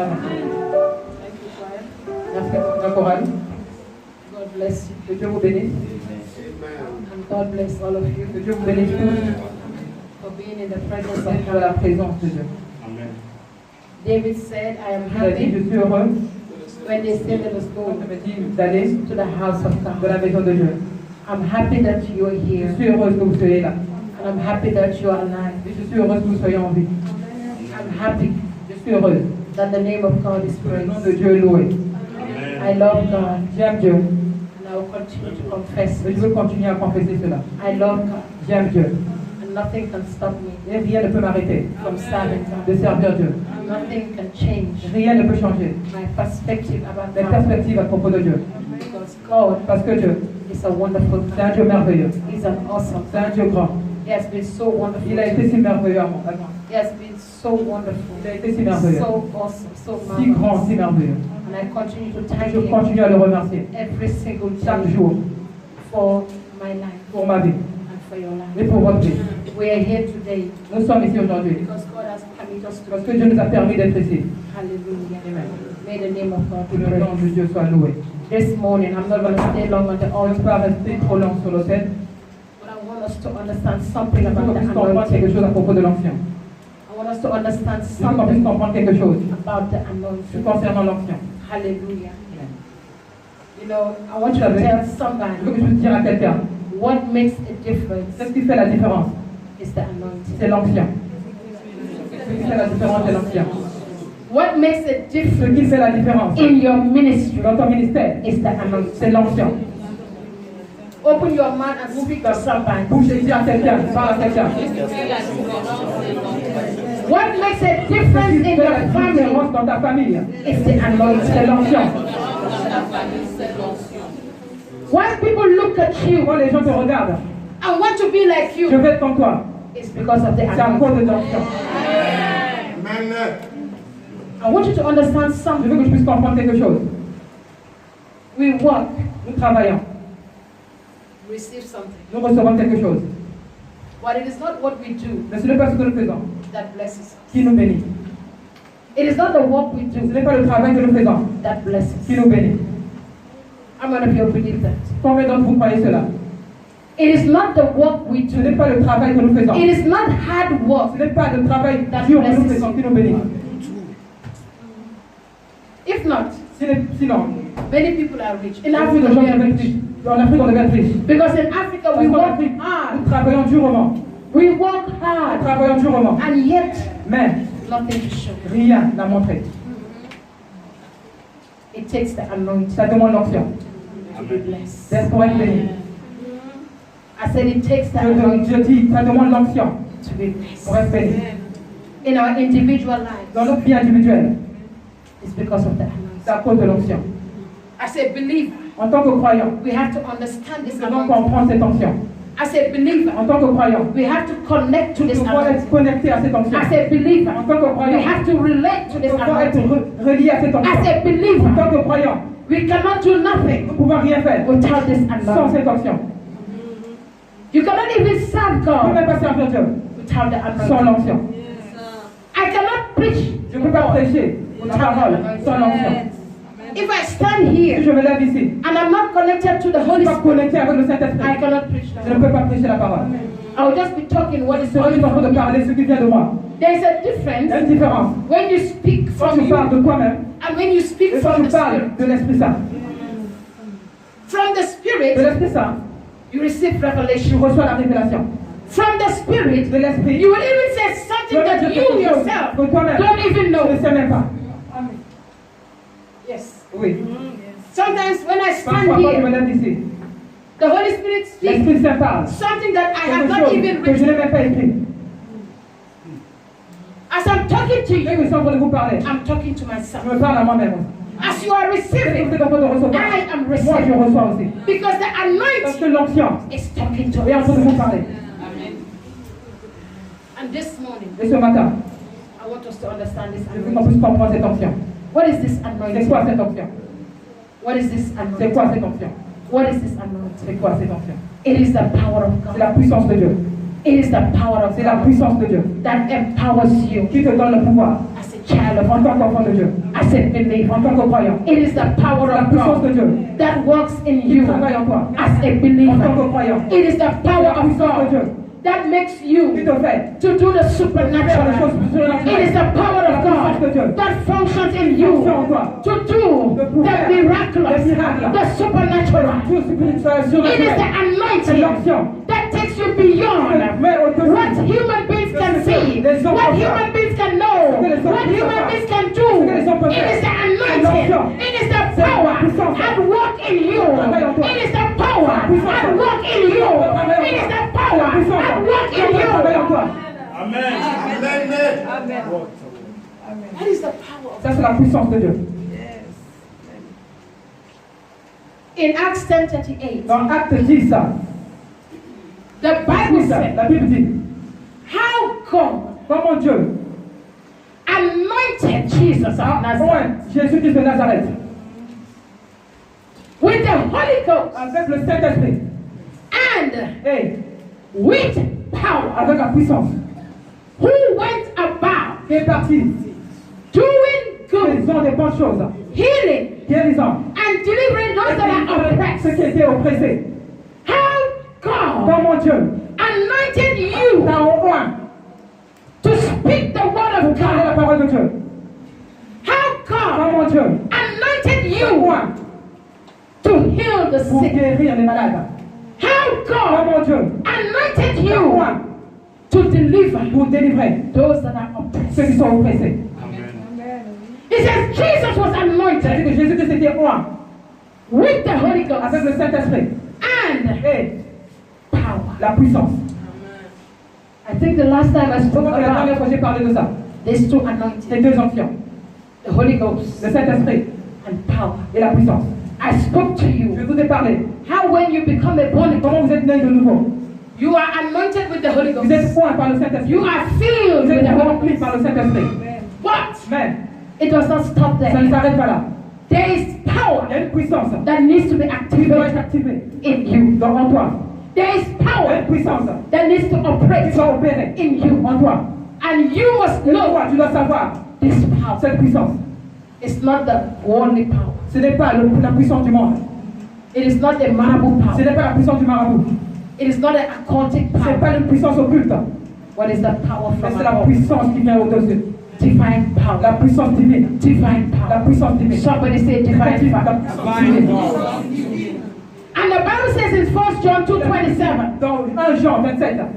Amen. Merci pour la chorale. God bless you. Que Dieu vous bénisse. And God bless all of you. Que Dieu vous bénisse tous for being in the presence of God. La présence de Dieu. Amen. David said, I am happy. Je suis heureux. When they said let us go d'aller to the house of God. De la maison de Dieu. I'm happy that you are here. Je suis heureuse que vous soyez là. And I'm happy that you are alive. Et je suis heureuse que vous soyez en vie. I'm happy. Je suis heureuse. That the name of God is praised. Le nom de Dieu est loué. I love God. J'aime Dieu. And I will continue to confess. Et je veux continuer à confesser cela. I love God. J'aime Dieu. And nothing can stop me. Et rien ne peut m'arrêter. From serving God. De servir Dieu. Nothing can change. Rien ne peut changer. My perspective about God. La perspective à propos de Dieu. Because God. Parce que Dieu. Is a wonderful God. C'est un Dieu merveilleux. He's an awesome. C'est un Dieu grand. He has been so wonderful. Il a été si merveilleux à moi. He has been so wonderful. Il a été si merveilleux. So awesome, so marvelous. Si grand, si merveilleux. And I continue to thank him. Je continue à le remercier. Every single day. Chaque jour. For my life. Pour ma vie. And for your life. Et pour votre vie. We are here today. Nous sommes ici aujourd'hui. Because God has permitted us to. Parce que Dieu nous a permis d'être ici. Hallelujah. Amen. May the name of God be praised. Que le nom de Dieu soit loué. This morning, I'm not going to stay long on the altar. Je ne vais pas rester trop long sur l'autel. Us to understand something about the anointing. Quelque chose à propos de l'onction. I want us to understand something comprendre quelque chose about the anointing. Concernant l'onction. Hallelujah. You know, I want you to tell somebody. Je veux que je dire à quelqu'un. What makes a difference? Qu'est-ce qui fait la différence? Is the anointing. C'est l'onction. Ce qui fait la différence, c'est l'onction. What makes a difference? Ce qui fait la différence in your ministry? Dans ton ministère. Is the anointing. C'est l'onction. Open your mouth and speak to somebody. Bouchez-y à quelqu'un, parle à quelqu'un. What makes a difference in your family? Dans ta famille. It's the anointing. C'est l'onction. When people look at you, quand les gens te regardent, I want to be like you. Je veux être comme toi. It's because of the anointing. C'est à cause de l'onction. Amen. I want you to understand something. Je veux que je puisse comprendre quelque chose. We work. Nous travaillons. Receive something. Nous recevons quelque chose. But it is not what we do. Mais ce n'est pas ce que nous faisons. That blesses us. Qui nous bénit. It is not the work we do. Ce n'est pas le travail que nous faisons. That blesses. Qui nous bénit. How many of you believe that? Combien d'entre vous croyez cela? It is not the work we do. Ce n'est pas le travail que nous faisons. It is not hard work. Ce n'est pas le travail dur que nous faisons qui nous bénit. If not, sinon, many people are rich. In Africa, we are rich. En Afrique, on devient riche. Because in Africa, we work hard. Nous travaillons durement. We work hard. Nous travaillons durement. And yet, mais nothing to show. Rien n'a montré. It takes the anointing. Ça demande l'onction. To be blessed. C'est pour être béni. I said it takes the anointing. Je dis, ça demande l'onction. To be blessed. Pour être béni. In our individual lives. Dans notre vie individuelle. It's because of the anointing. C'est à cause de l'onction. As a believer, en tant que croyant, we have to understand this anointing. Nous devons comprendre cette onction. As a believer, en tant que croyant, we have to connect to this anointing. Nous devons être connectés à cette onction. As a believer, en tant que croyant, we have to relate to this anointing. Nous devons être reliés à cette onction. As a believer, en tant que croyant, we cannot do nothing. Nous ne pouvons rien faire without this anointing. Sans cette onction. You cannot even serve God. Vous ne pouvez même pas servir Dieu without the anointing. Sans l'onction. I cannot preach. Je ne peux pas prêcher la parole sans l'onction. If I stand here, si je me lève ici, and I'm not connected to the Holy Spirit, I cannot preach. Je ne peux pas prêcher la parole. I will just be talking what is going on. De parler ce qui vient de moi. There is a difference. Il y a une différence. When you speak from you, parles de toi-même, and when you speak from the Spirit, de l'Esprit Saint. From the Spirit, de l'Esprit Saint, you receive revelation. Tu reçois la révélation. From the Spirit, de l'Esprit, you will even say something that you yourself don't even know. Je ne sais même pas. Yes. Oui. Sometimes when I stand here, the Holy Spirit speaks something that I have not even written. As I'm talking to you, I'm talking to myself. As you are receiving, I am receiving. Because the anointing is talking to us. And this morning, I want us to understand this anointing. What is this anointing? C'est quoi cette onction? What is this anointing? C'est quoi cette onction? What is this anointing? C'est quoi cette onction? It is the power of God. C'est la puissance de Dieu. It is the power of God. C'est la puissance de Dieu. That empowers you. Qui te donne le pouvoir. As a child of God. en tant qu'enfant de Dieu, as a believer. en tant que croyant. It is the power La of puissance de God Dieu that works in qui you travaille en toi, as a en tant believer. que croyant. It is the power La of puissance de God Dieu that makes qui you te fait to do the faire les supernatural. choses It is surnaturelles. the power of God that functions in you to do the miraculous, the supernatural. Tout spirituel, It is the surnaturel. C'est anointing l'onction. that takes you beyond Mais au-dessus what human beings can see, what human beings can know, what human beings can do. It is the anointing. It is the power at work in you. It is the power at work in you. It is the power at work in you. Amen. Amen. That is the power of Ça, c'est la puissance de Dieu. In Acts 10:38, Dans Acte 10, the Bible said, la Bible dit, how God comment Dieu anointed Jesus of Nazareth oint Jésus-Christ de Nazareth with the Holy Ghost avec le Saint-Esprit and et with power, avec la puissance who went about qui est parti doing good, faisant des bonnes choses, healing, guérissant and delivering those that are ceux oppressed. qui étaient oppressés. How God Comment Dieu anointed you t'a oint to speak the word pour of parler la God. parole de Dieu. How God Comment Dieu anointed t'a you oint to heal the pour sick. guérir les malades. How God Comment Dieu anointed t'a you oint to deliver pour délivrer those that are ceux qui oppressed. sont oppressés. It says Jesus was C'est-à-dire anointed que Jésus-Christ était oint with the Holy avec Ghost le Saint-Esprit and et power. la puissance. I think the last time I Je spoke crois que la dernière about fois j'ai parlé de ça. these two anointings, Ces deux anciens, the Holy Ghost le Saint-Esprit and power. et la puissance. I spoke to Je you vous ai parlé. how when you become a born again, Comment vous êtes né de nouveau? you are anointed with the Holy Vous êtes Ghost. oint par le Saint-Esprit. You are filled Vous with êtes the Holy rempli Ghost. par le Saint-Esprit. But Mais it does not stop ça ne there. s'arrête pas là. There is Il y power a une puissance that needs to be qui doit être activated activée in you. en toi. There is Il y a power une puissance that needs to qui operate doit opérer in you. en toi. And you must Et know toi, tu dois savoir this power. cette puissance. It's not the worldly power. Ce n'est pas la puissance du monde. It is not the marble Ce power. n'est pas la puissance du marabout. It is not an occultic Ce n'est power. pas une puissance occulte. What is the power Mais from c'est la above? puissance qui vient au-dessus. Divine La power. puissance divine. Divine La power. puissance divine. Somebody say divine La power. puissance divine. And the Bible says in 1 John 2:27, Dans 1 Jean 27,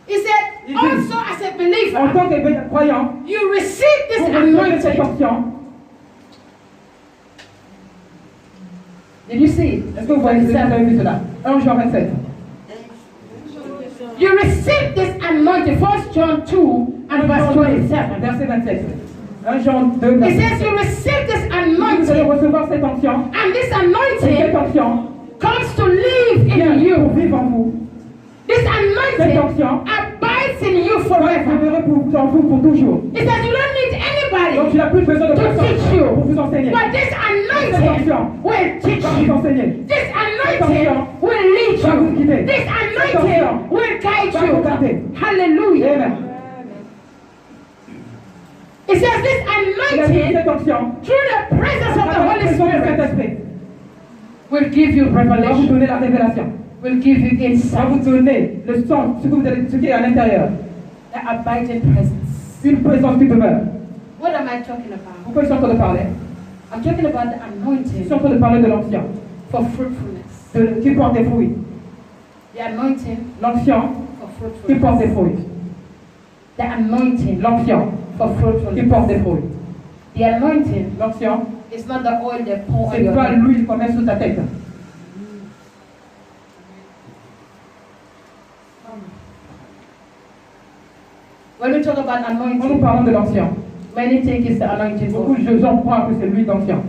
it said, also as a en believer, tant que croyant, you receive this pour recevoir cette anointing. onction, Did you see it? est-ce que vous voyez vous avez vu cela? 1 Jean 27. You receive this anointing. 1 John 2 and verse 27. Verset 27. 1 Jean 2, It verset says you receive this Vous allez anointing, recevoir cette onction. and this Cette anointing onction comes to live vient in you. pour vivre en vous. This anointing onction abides in you Vous forever. verrez en vous pour toujours. It says you don't need Donc anybody, tu n'as plus besoin de To personne teach you. pour vous enseigner. but this anointing will teach Va vous you. enseigner. This anointing will lead Va vous you. guider. This anointing will guide Va vous garder. you. Hallelujah. Amen. It says this Il a dit anointing, cette onction, through the presence of the par la Holy présence du Spirit, Saint-Esprit, will give you va vous revelation, donner la révélation. will give you Va insight, vous donner le son, ce qui est à l'intérieur. the abiding presence. Une présence qui demeure. What am I talking about? Pourquoi je suis en train de parler? I'm talking about the Je anointing suis en train de parler de l'onction, for fruitfulness. qui porte des fruits. The anointing L'onction for qui porte des fruitfulness. fruits. The anointing L'onction for qui fruitfulness. porte des fruits. The anointing L'onction, is not the oil they pour on c'est your pas head. l'huile qu'on met sous ta tête. When we talk about Quand nous anointing, parlons de l'onction, many think it's the anointing beaucoup oil. de gens croient que c'est l'huile d'onction.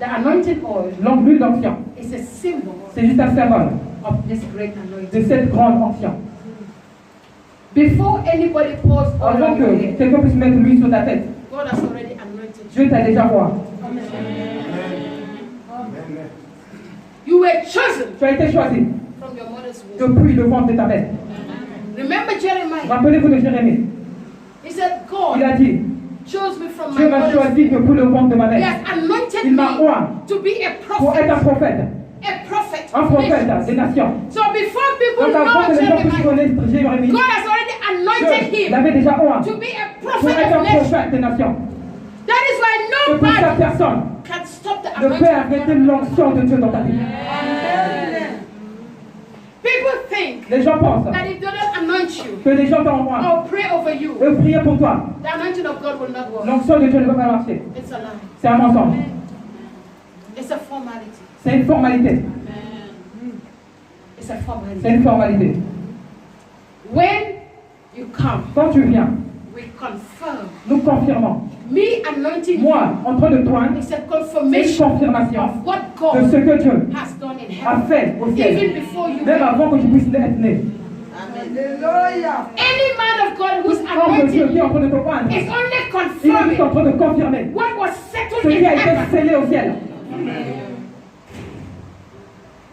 The anointing oil L'huile d'onction, is a symbol c'est juste un symbole of this great de anointing. cette grande onction. Before anybody pours oil Avant on your que head, quelqu'un puisse mettre l'huile sur ta tête, God has already anointed you. Dieu t'a déjà roi. You were chosen Tu as été choisi from your mother's womb. depuis le ventre de ta mère. Remember Jeremiah? Rappelez-vous de Jérémie. He said, Il God a dit, chose me from Dieu my m'a mother's choisi depuis le ventre de ma He mère. has anointed Il m'a oint me to be a pour être un prophet. prophète. A prophet. Un of prophète nations. des nations. So before people Donc avant que know les gens puissent Jeremiah, connaître Jérémie, God has already anointed Dieu him l'avait déjà oint to be a pour prophet être un of nations. prophète des nations. That is why Et pour ça, nobody personne can stop the ne peut anointing. arrêter l'onction de Dieu dans ta vie. People think Les gens pensent that if they don't anoint you que les gens t'envoient or pray over you, et prier pour toi. the anointing of God will not work. L'onction de Dieu ne va pas marcher. It's a lie. C'est un mensonge. It's a formality. C'est une formalité. It's a formality. C'est une formalité. When you come, Quand tu viens, we confirm. nous confirmons. Me anointing Moi, you en train de toi, is a c'est une confirmation confirmation of what de God ce que Dieu has done in a heaven. fait au Even ciel. before you Même were. avant que tu puisses être né. Any man of God who's Homme de Dieu anointed qui est en train de te prendre, is only il est juste confirming en train de confirmer what was ce settled in qui a été heaven. scellé au ciel.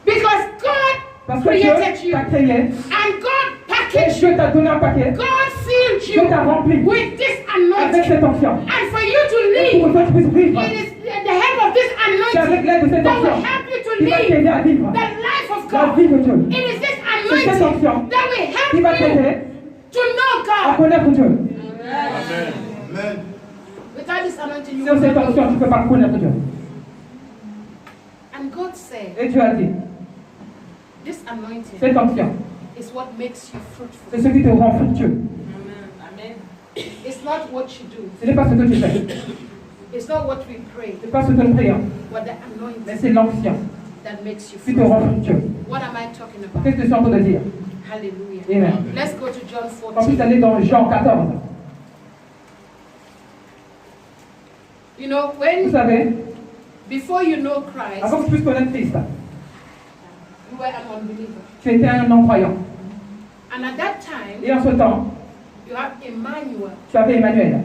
Because God Parce que Dieu created you t'a créé and God et packaged Dieu you. t'a donné un paquet. God filled Dieu you t'a rempli with this avec anointing. cette onction. And for you to Et pour live, que tu puisses vivre, it is the help of this c'est avec anointing l'aide de cette that will onction help you to qui va live t'aider à vivre the life of la God. vie de Dieu. It is this C'est cette anointing onction that will qui va help you t'aider to know à God. connaître Dieu. Amen. Without this anointing, you Sans will cette not onction, know. tu ne peux pas connaître Dieu. And God said, Et Dieu a dit, this anointing cette onction, is what makes you fruitful. c'est ce qui te rend fructueux. It's not what you do. Ce n'est pas ce que tu fais, It's not what we pray. ce n'est pas ce que nous prions, But the mais anointing c'est l'onction that makes you qui te rend fruitful. fructueux. What am I talking about? Qu'est-ce que tu es en train de dire? Hallelujah. Amen. Let's go to John On puisse 14. aller dans Jean 14. You know, Vous when savez, before you know Christ, avant que tu puisses connaître Christ, you were an unbeliever. tu étais un non-croyant. And at that time, Et en ce temps, you have Emmanuel. tu avais Emmanuel.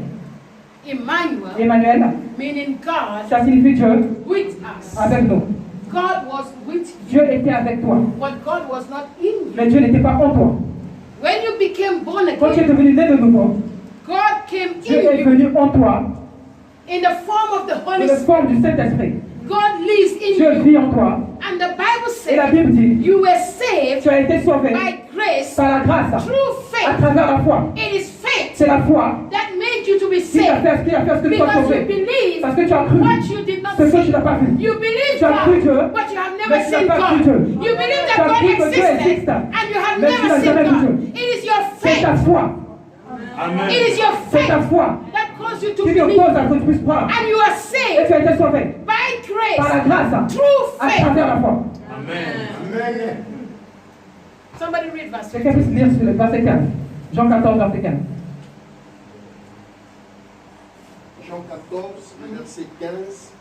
Emmanuel, Emmanuel, meaning God ça signifie Dieu with us. avec nous. God was with you, Dieu était avec toi, but God was not in you. mais Dieu n'était pas en toi. When you became born Quand tu es again, devenu né de nouveau, God came Dieu est in you venu en toi in the form of the dans Holy la Spirit. forme du Saint-Esprit. God lives in Dieu you. vit en toi. And the Bible Et la says Bible dit, you were saved tu as été sauvé by grace par la grâce, through à faith. travers la foi. It is faith C'est la foi that made you to be qui t'a saved. fait ce que tu sois Because you sauvé. believe Parce que tu as cru what you did not ce que tu see. n'as pas vu. You believe Tu as cru Dieu, God, but you have never mais tu n'as seen pas God. cru Dieu. You believe Tu that as God cru que Dieu existed existe, and you have mais tu never n'as seen jamais vu God. Dieu. It is your C'est ta faith. foi. Amen. It is your C'est ta faith foi that caused you to qui te believe. cause à ce que tu puisses croire. And you are Et saved tu as été sauvé by par la grace grâce, through à faith. travers la foi. Amen. Somebody read verse 15. Quelqu'un puisse lire sur le verset 15. Jean 14, verset 15. Jean 14, le verset 15,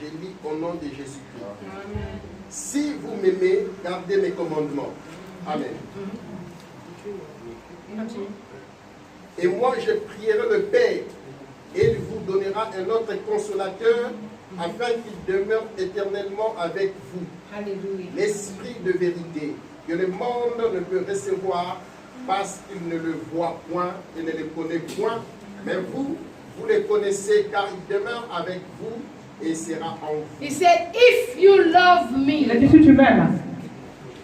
j'ai lu au nom de Jésus-Christ. Si vous m'aimez, gardez mes commandements. Amen. Et moi, je prierai le Père, et il vous donnera un autre consolateur, afin qu'il demeure éternellement avec vous. Hallelujah. L'Esprit de vérité, que le monde ne peut recevoir, parce qu'il ne le voit point et ne le connaît point. Mais vous, vous le connaissez, car il demeure avec vous et sera en vous. He said, if you love Il a me, dit si tu m'aimes,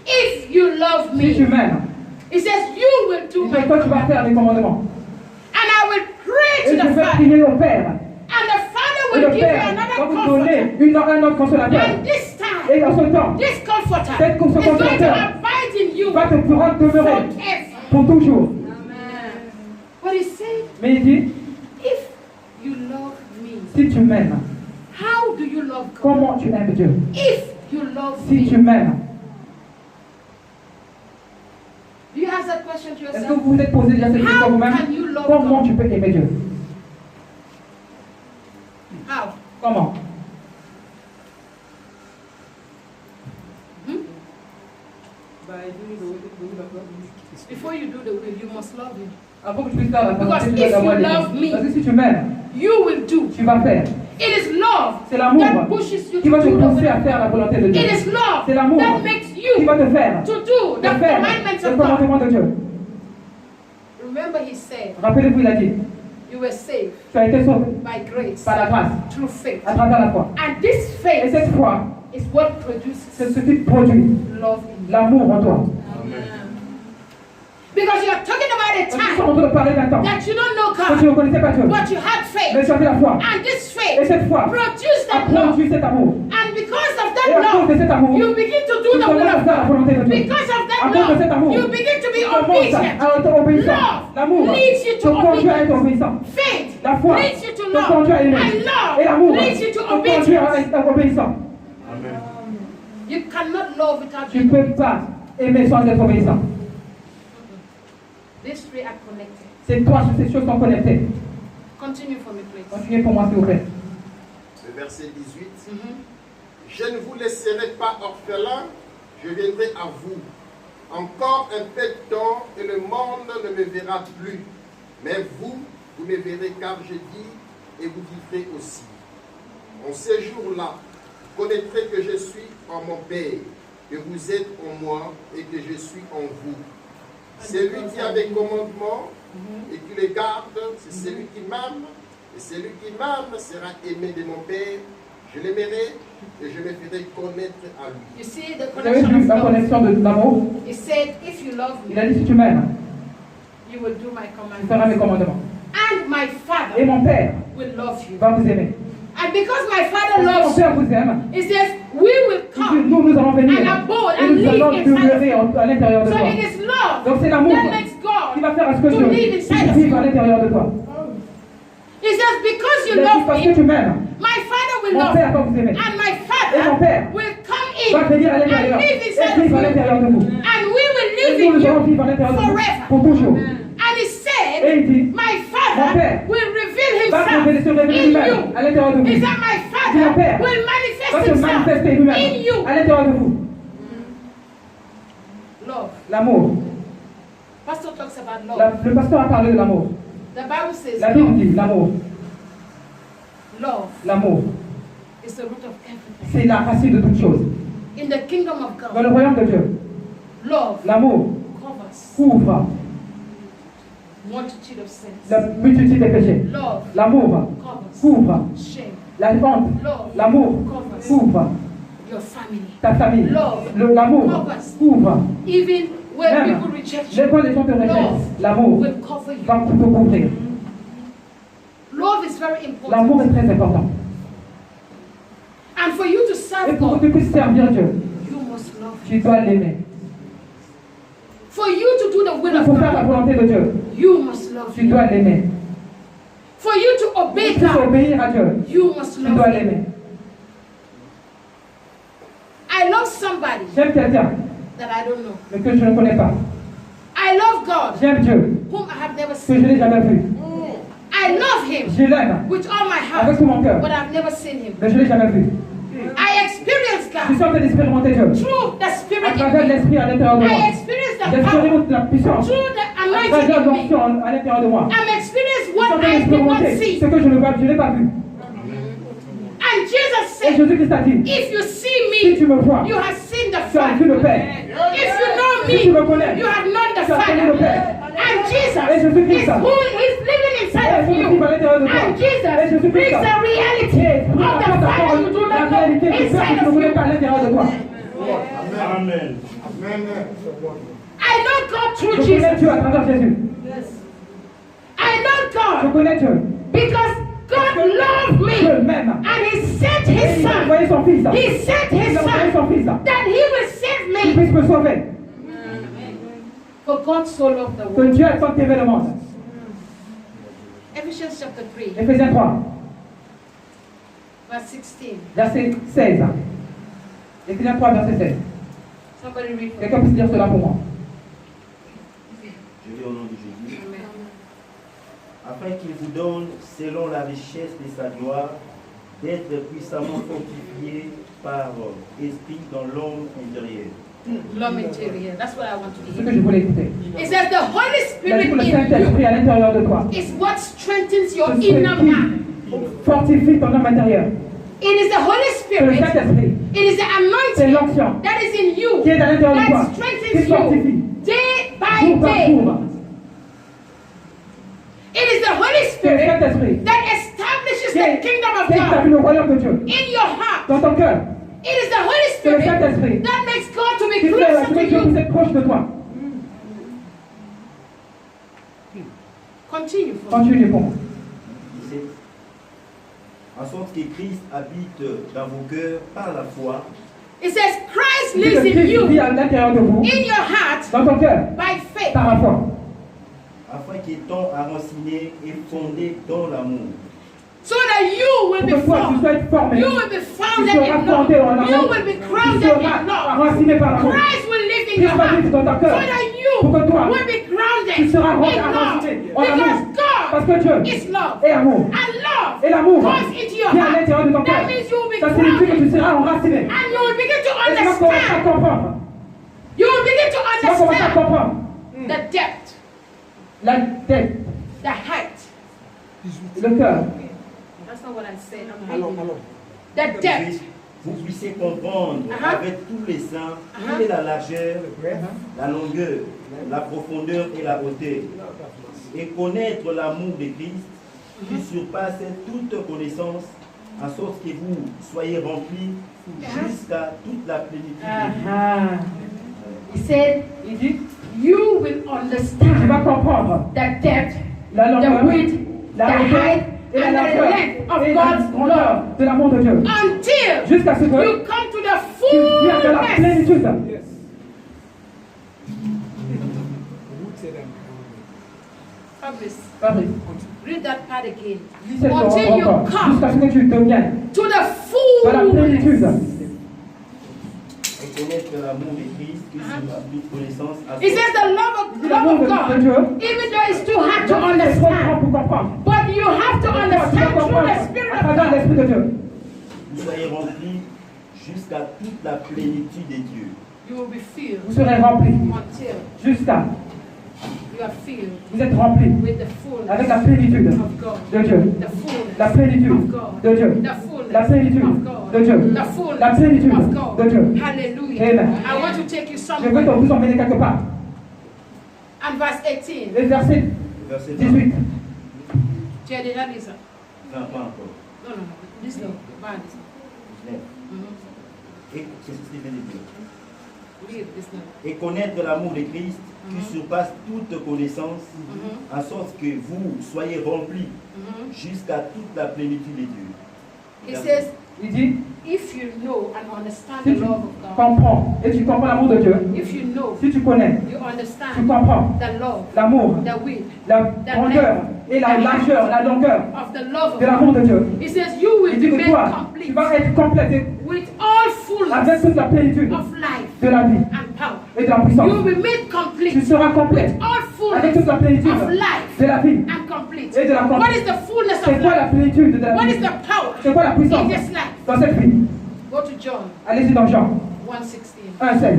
if you love si tu me, m'aimes, he says, you will do il my dit toi tu vas will. faire les commandements. And I will pray Et to je the vais Father. prier au Père. And the Father Et will le give you Père va another vous donner comforter. un autre consolateur. And this time, Et en ce temps, this comforter Cet is going to consolateur abide in you va te pouvoir demeurer forever. pour toujours. But he said, Mais il dit, if you love me, si tu m'aimes, how do you love God? comment tu aimes Dieu? If you love Si tu me, m'aimes, do you ask that question to est-ce que yourself? vous vous êtes posé déjà cette question How vous-même? can you love Comment God? tu peux aimer Dieu? How? Comment? Before you do the will, you must love him. Avant que tu puisses faire la Because volonté, tu if dois you d'abord love l'aimer. me, Parce que si tu m'aimes, You will do. tu vas faire. It is love C'est l'amour that pushes you qui to va te do the pousser à will. faire la volonté de Dieu. It is love C'est l'amour that makes qui you va te faire to do the faire commandments le of God. commandement de Dieu. Remember he said, Rappelez-vous, il a dit, You were saved Tu as été sauvé by grace, par la grâce, through faith. à travers la foi. And this Et faith cette foi, is what produces c'est ce qui produit love in you. l'amour en toi. Because you are talking about a Parce que nous sommes time en train de parler d'un temps that you don't know que tu ne God, connaissais pas Dieu. but you had Mais faith. tu avais la foi. And this Et faith cette foi produced a that love. produit cet amour. And because of Et that à cause de cet love, amour, you begin to do tu the will commences à of faire la God. volonté de Dieu. Because of À that cause de cet love, amour, you begin to be tu commences obedient. à être obéissant. Love L'amour leads you te to conduit à être obedience. obéissant. Faith La foi leads you to te conduit à love. aimer. And Et love l'amour leads you te to conduit à obedience. être obéissant. Amen. You cannot love without Tu ne peux pas aimer sans être obéissant. These three are connected. Ces choses sont connectées. Continue for me, please. Continuez pour moi, s'il vous plaît. Le verset 18. Je ne vous laisserai pas orphelin, je viendrai à vous. Encore un peu de temps et le monde ne me verra plus. Mais vous, vous me verrez car je dis et vous vivrez aussi. En ces jours-là, vous connaîtrez que je suis en mon Père, que vous êtes en moi et que je suis en vous. Celui qui a des commandements et qui les garde, c'est celui qui m'aime. Et celui qui m'aime sera aimé de mon Père. Je l'aimerai et je me ferai connaître à lui. You see the Vous avez connection vu of la love. connexion de l'amour? He said, if you love Il me, a dit, si tu m'aimes, you will do my tu feras mes commandments. commandements. And my Et Father mon Père will love you. va vous aimer. And because my Father Parce que mon loves you, Père vous aime. he says, we will Il dit, come. nous allons venir. And abode Et and nous live allons inside of demeurer you. à l'intérieur de So toi. it is love Donc c'est l'amour that makes qui God va faire à ce que to Dieu live inside of vive à you. l'intérieur de toi. He says, because Il you a dit, love parce que me, tu m'aimes, my Father will mon love Père you. va vous aimer. And my Et mon Father Père will come va in venir à and l'intérieur live et inside of vivre à you. l'intérieur de vous. And we will Et live nous, in nous allons you vivre à l'intérieur de vous forever. pour toujours. And he Et said, il dit, my Mon Father Père will reveal va se révéler himself in lui-même you. à l'intérieur de vous. He said, my Mon Father Père will va manifest se himself manifester in lui-même you. à l'intérieur de vous. Love. L'amour. Pastor talks about love. Le pasteur a parlé de l'amour. The Bible says La Bible love. dit l'amour. Love L'amour, is the root of everything. c'est la racine de toutes choses. In the kingdom of Dans God, le royaume de Dieu, love l'amour covers couvre multitude of sins. la multitude des péchés. Love L'amour covers couvre shame. la honte. Love L'amour covers couvre your family. ta famille. Love L'amour covers couvre. even when Même people reject les you. fois les gens te rejettent, l'amour Will cover you. va te couvrir. Love is very L'amour important. est très important. And for you to Et serve pour que God, tu puisses servir Dieu, you must love tu Him. dois l'aimer. For you to do the will of Pour faire la God, volonté de Dieu, you must love tu Him. dois l'aimer. For you to obey Pour God, obéir à Dieu, you must tu dois love Him. l'aimer. I love somebody J'aime quelqu'un, that I don't know. mais que je ne connais pas. I love God, J'aime Dieu, whom I have never que je seen. n'ai jamais vu. I love Him Je l'aime with all my avec heart, tout mon cœur, but I've never seen Him. mais je ne l'ai jamais vu. I experience Je suis God en train d'expérimenter Dieu. through the À Spirit travers in me. l'esprit à l'intérieur de moi. I experience the power J'expérimente la puissance. through the À anointing travers in me. l'onction à l'intérieur de moi. I'm experiencing Je suis en what train I did not d'expérimenter see. ce que je n'ai pas vu. And Jesus Et said, Jésus-Christ a dit, if you see si tu me, me vois, you have seen the tu as vu le Father. Père. If you know Si tu me me, connais, you have known the tu as connu le Father. Père. And Jesus Et Jésus-Christ, is who is living Et inside of Jésus you. vit à l'intérieur de toi. And Et Jesus Jésus-Christ, brings the reality of the Father you do la not know réalité du Père que inside tu ne of connais you. pas à l'intérieur de toi. Amen. I know God Je through connais Jesus. Dieu à travers Jésus. I know Je God connais Dieu. because God loved Dieu me m'aime. and He sent Et His il a Son. envoyé son Fils. He sent His Il a envoyé Son son Fils. that He will save Qu'il me. puisse me sauver. For God so loved the Que world. Dieu a tant aimé le monde. Ephesians chapter 3, Éphésiens 3, verse 16. verset 16. Éphésiens 3, verset 16. Somebody read for me. Quelqu'un puisse dire cela pour moi. Je lis au nom de Jésus. Amen. Afin qu'il vous donne, selon la richesse de sa gloire, d'être puissamment fortifié par esprit dans l'homme intérieur. L'homme intérieur. That's what I want to C'est ce que hear. je voulais écouter. It says the Holy Il a dit Spirit que le in Saint-Esprit you à l'intérieur de toi is what strengthens your te inner man. fortifie ton homme intérieur. It is the Holy C'est le Spirit. Saint-Esprit It is the C'est anointing l'onction that is in you qui est à l'intérieur de toi, that qui strengthens fortifie you day by jour par day. jour. It It is the Holy C'est le Spirit Saint-Esprit that establishes the kingdom of qui établit God le royaume de Dieu in your heart. dans ton cœur. It is the Holy C'est le Spirit Saint-Esprit that makes God to be qui fait closer to que Dieu you. puisse être proche de toi. Continue for me. Continue pour moi. En sorte que Christ habite dans vos cœurs par la foi, It says Christ Dis que lives in Christ vit you, à l'intérieur de vous, in your heart, dans ton cœur, by faith. par la foi. afin qu'étant enraciné et fondé dans l'amour, So that you will Pour be que toi, tu formed. sois formé, You will be tu founded seras in fondé en love. You amour, will be tu grounded seras in love. enraciné par l'amour. Christ will live in Christ your va heart. vivre dans ton So cœur. that you Pour que toi, will be grounded tu seras in love. enraciné en Because amour. Parce God que Dieu is love. est amour. And love Et l'amour goes into your vient à heart. l'intérieur de ton cœur. That means you will be Ça signifie que tu grounded. seras enraciné. And you will begin to Et tu vas commencer à understand. comprendre. You will begin to Tu vas commencer à understand comprendre the depth, la tête, the height. le cœur. That's not what I said. I'm hiding. The depth. vous puissiez comprendre avec tous les saints quelle est la largeur, la longueur, la profondeur et la hauteur, et connaître l'amour de Christ qui surpasse toute connaissance, en sorte que vous soyez remplis jusqu'à toute la plénitude de Dieu. He said, Il dit, you will tu vas understand comprendre the depth, la longueur, the width, the la hauteur height, et la and the largeur length of et la God's grandeur love. de l'amour de Dieu. Until Jusqu'à ce que you come to the tu viens de la fullness. plénitude. Fabrice, Read that part again. lis cette Until parole you encore, come jusqu'à ce que tu deviennes to the de la plénitude. fullness. Et connaître l'amour de Christ qui surpasse toute connaissance, en It sorte says the love of L'amour de God, Dieu, even though it's too hard to c'est trop grand understand, pour comprendre. but you have to Tu dois understand through comprendre the Spirit à of travers God. l'Esprit de Dieu. que vous soyez remplis jusqu'à toute la plénitude de Dieu. You will be filled Vous serez remplis until jusqu'à, you are filled vous êtes remplis with the fullness avec la plénitude of God. de Dieu. The fullness La plénitude of God. de Dieu. The fullness La plénitude of God. de Dieu. The fullness La plénitude of God. de Dieu. Hallelujah. Amen. I want to take you Je veux somewhere. que vous emmenez quelque part. And verse 18. Le verset Verset 18. Tu as déjà lu ça? Pas encore. Non, non, non. This no. Pas this no. Et c'est ce qu'il veut dire. Read this no. Et connaître l'amour de Christ qui surpasse toute connaissance, en sorte que vous soyez remplis jusqu'à toute la plénitude de Dieu. He says, Il dit, if you know and understand si the tu love of God, comprends et tu comprends l'amour de Dieu, if you know, si tu connais, you tu understand comprends the love, l'amour, the width la grandeur et la largeur, la longueur of the love of de l'amour God. de Dieu. He says, you will Il dit be que made toi, tu complete vas être complété with all avec fullness toute la plénitude of life de la vie and power. et de la You puissance. will be made Tu complete seras complet with all avec fullness toute la plénitude of life de la vie and complete. et de la What complète. is the fullness C'est of quoi la life? plénitude de la What is vie? the power C'est quoi la in puissance this life? dans cette vie? Go to John Allez-y dans Jean 1:16. 1,16.